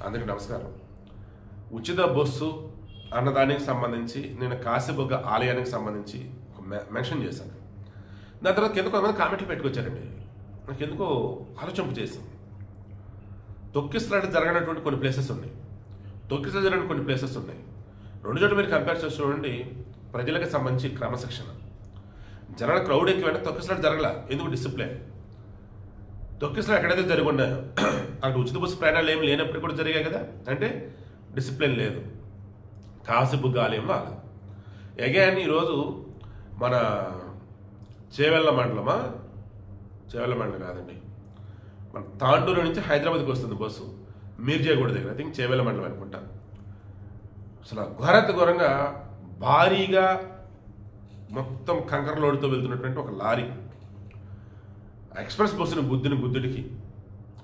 అందరికీ నమస్కారం. ఉచిత బస్సు అన్నదానికి సంబంధించి నేను కాశీబుగ్గ ఆలయానికి సంబంధించి మెన్షన్ చేశాను. దాని తర్వాత కింద కొంతమంది కామెంట్లు పెట్టుకొచ్చారండి. నాకు ఎందుకో ఆలోచింపు చేసింది. తొక్కిసలాట జరగనటువంటి కొన్ని ప్లేసెస్ ఉన్నాయి, తొక్కిసలాట జరిగిన కొన్ని ప్లేసెస్ ఉన్నాయి. రెండు చోట్ల మీరు కంపేర్ చేసి చూడండి. ప్రజలకు సంబంధించి క్రమశిక్షణ, జనాల క్రౌడ్ ఎక్కువైనా తొక్కిసలాట జరగల. ఎందుకు? డిసిప్లిన్. తొక్కిసలాట ఎక్కడైతే జరిగి ఉన్నాయో అక్కడ ఉచిత బస్సు ప్రయాణాలు ఏమి లేనప్పుడు కూడా జరిగాయి కదా, అంటే డిసిప్లిన్ లేదు. కాశీబుగ్గ ఆలయంలో అలా. అగైన్ ఈరోజు మన చేవెళ్ళ మండలం కాదండి, మన తాండూరు నుంచి హైదరాబాద్కి వస్తుంది బస్సు, మీర్జాగూడ దగ్గర. ఐ థింక్ చేవెళ్ళ మండలం అనుకుంటా. అసలు ఘోరంగా భారీగా మొత్తం కంకర లోడుతో వెళ్తున్నటువంటి ఒక లారీ ఎక్స్ప్రెస్ బస్సును గుద్దుడికి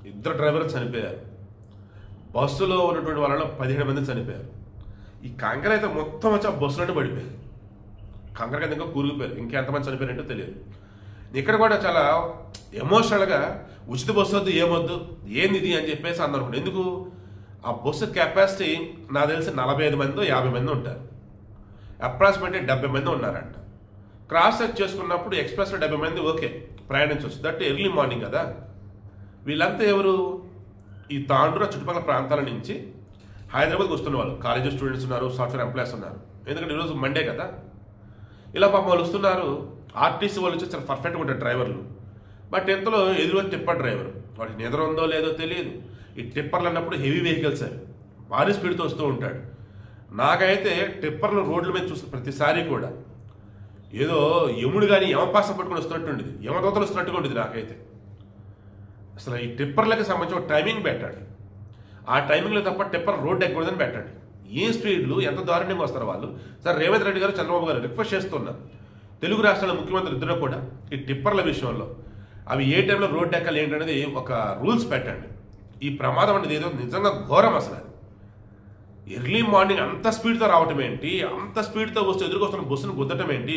ఇద్దరు డ్రైవర్లు చనిపోయారు. బస్సులో ఉన్నటువంటి వాళ్ళలో 17 మంది చనిపోయారు. ఈ కంకర అయితే మొత్తం వచ్చి ఆ బస్సులోనే పడిపోయారు. కంకర ఇంకా కూరుకుపోయారు. ఇంకెంతమంది చనిపోయారంటో తెలియదు. ఇక్కడ కూడా చాలా ఎమోషనల్గా ఉచిత బస్సు వద్దు, ఏమొద్దు, ఏంది ఇది అని చెప్పేసి అందరు. ఎందుకు? ఆ బస్సు కెపాసిటీ నాకు తెలిసి 45 మంది 50 మంది ఉంటారు. అప్రాక్సిమేట్లీ 70 మంది ఉన్నారంట. క్రాస్ చెక్ చేసుకున్నప్పుడు ఎక్స్ప్రెస్లో 70 మంది ఓకే ప్రయాణించవచ్చు. దట్ ఎర్లీ మార్నింగ్ కదా. వీళ్ళంతా ఎవరు? ఈ తాండూరు చుట్టుపక్కల ప్రాంతాల నుంచి హైదరాబాద్కి వస్తున్న వాళ్ళు. కాలేజీ స్టూడెంట్స్ ఉన్నారు, సాఫ్ట్వేర్ ఎంప్లాయీస్ ఉన్నారు. ఎందుకంటే ఈరోజు మండే కదా. ఇలా పాపం వాళ్ళు వస్తున్నారు. ఆర్టీసీ వాళ్ళు వచ్చి చాలా పర్ఫెక్ట్గా ఉంటారు డ్రైవర్లు. బట్ ఎంతలో ఎదురు టిప్పర్ డ్రైవర్, వాడికి నిద్ర ఉందో లేదో తెలియదు. ఈ టిప్పర్లు అన్నప్పుడు హెవీ వెహికల్స్ అవి, భారీ స్పీడ్తో వస్తూ ఉంటాడు. నాకైతే టిప్పర్లు రోడ్ల మీద చూసిన ప్రతిసారి కూడా ఏదో యముడు కానీ యమపాసం పట్టుకుని వస్తున్నట్టుండేది, యమదోతలు వస్తున్నట్టుగా ఉండేది నాకైతే. అసలు ఈ టిప్పర్లకు సంబంధించి ఒక టైమింగ్ పెట్టండి. ఆ టైమింగ్లో తప్ప టిప్పర్ రోడ్డు ఎక్కకూడదని పెట్టండి. ఏ స్పీడ్లు ఎంత దారుణంగా వస్తారు వాళ్ళు. సార్ రేవంత్ రెడ్డి గారు, చంద్రబాబు గారు రిక్వెస్ట్ చేస్తున్నా, తెలుగు రాష్ట్రాల ముఖ్యమంత్రులు ఇద్దరు కూడా ఈ టిప్పర్ల విషయంలో అవి ఏ టైంలో రోడ్డు ఎక్కాలి ఏంటనేది ఒక రూల్స్ పెట్టండి. ఈ ప్రమాదం అనేది ఏదో నిజంగా ఘోరం. అసలు అది ఎర్లీ మార్నింగ్ అంత స్పీడ్తో రావటం ఏంటి, అంత స్పీడ్తో వస్తూ ఎదురుకొస్తున్న బస్సును గుద్దటం ఏంటి,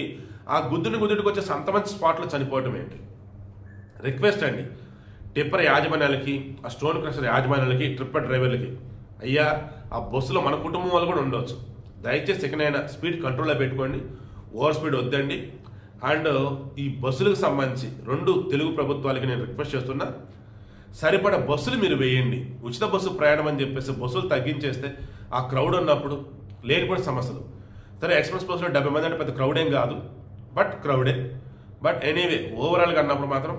ఆ గుద్దుడికి వచ్చేసి అంతమంది స్పాట్లో చనిపోవటం ఏంటి. రిక్వెస్ట్ అండి టిప్పర్ యాజమాన్యాలకి, ఆ స్టోన్ క్రషర్ యాజమాన్యాలకి, ట్రిప్పర్ డ్రైవర్లకి, అయ్యా ఆ బస్సులో మన కుటుంబం వాళ్ళు కూడా ఉండవచ్చు. దయచేసి ఎక్కడైనా స్పీడ్ కంట్రోల్లో పెట్టుకోండి, ఓవర్ స్పీడ్ వద్దండి. అండ్ ఈ బస్సులకు సంబంధించి రెండు తెలుగు ప్రభుత్వాలకి నేను రిక్వెస్ట్ చేస్తున్నా, సరిపడ బస్సులు మీరు వేయండి. ఉచిత బస్సు ప్రయాణం అని చెప్పేసి బస్సులు తగ్గించేస్తే ఆ క్రౌడ్ ఉన్నప్పుడు లేనిపోయిన సమస్యలు. సరే ఎక్స్ప్రెస్ బస్సులో 70 మంది అంటే పెద్ద క్రౌడ్ ఏం కాదు, బట్ క్రౌడే. బట్ ఎనీవే ఓవరాల్గా అన్నప్పుడు మాత్రం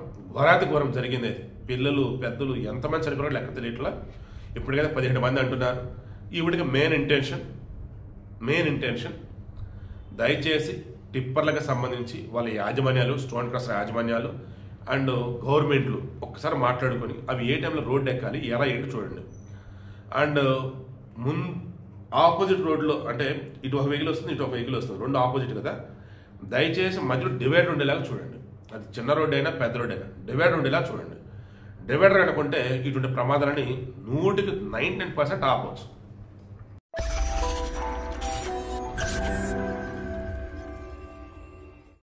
ఘోరం జరిగింది. అది పిల్లలు పెద్దలు ఎంతమంది చనిపోయారో లెక్క తెలియట్లా. ఇప్పటికైతే 17 మంది అంటున్నారు. ఈవిడికి మెయిన్ ఇంటెన్షన్ దయచేసి టిప్పర్లకు సంబంధించి వాళ్ళ యాజమాన్యాలు, స్టోన్ క్రషర్ యాజమాన్యాలు అండ్ గవర్నమెంట్లు ఒక్కసారి మాట్లాడుకొని అవి ఏ టైంలో రోడ్డు ఎక్కాలి, ఎలా ఏంటో చూడండి. అండ్ ఆపోజిట్ రోడ్లో, అంటే ఇటు ఒక వెహికల్ వస్తుంది, ఇటు ఒక వెహికల్ వస్తుంది, రెండు ఆపోజిట్ కదా. దయచేసి మధ్యలో డివైడర్ ఉండేలాగా చూడండి. అది చిన్న రోడ్డు అయినా పెద్ద రోడ్డు అయినా డివైడర్ ఉండేలా చూడండి. డివైడర్ అనుకుంటే ఇటువంటి ప్రమాదాలని 100% ఆపవచ్చు.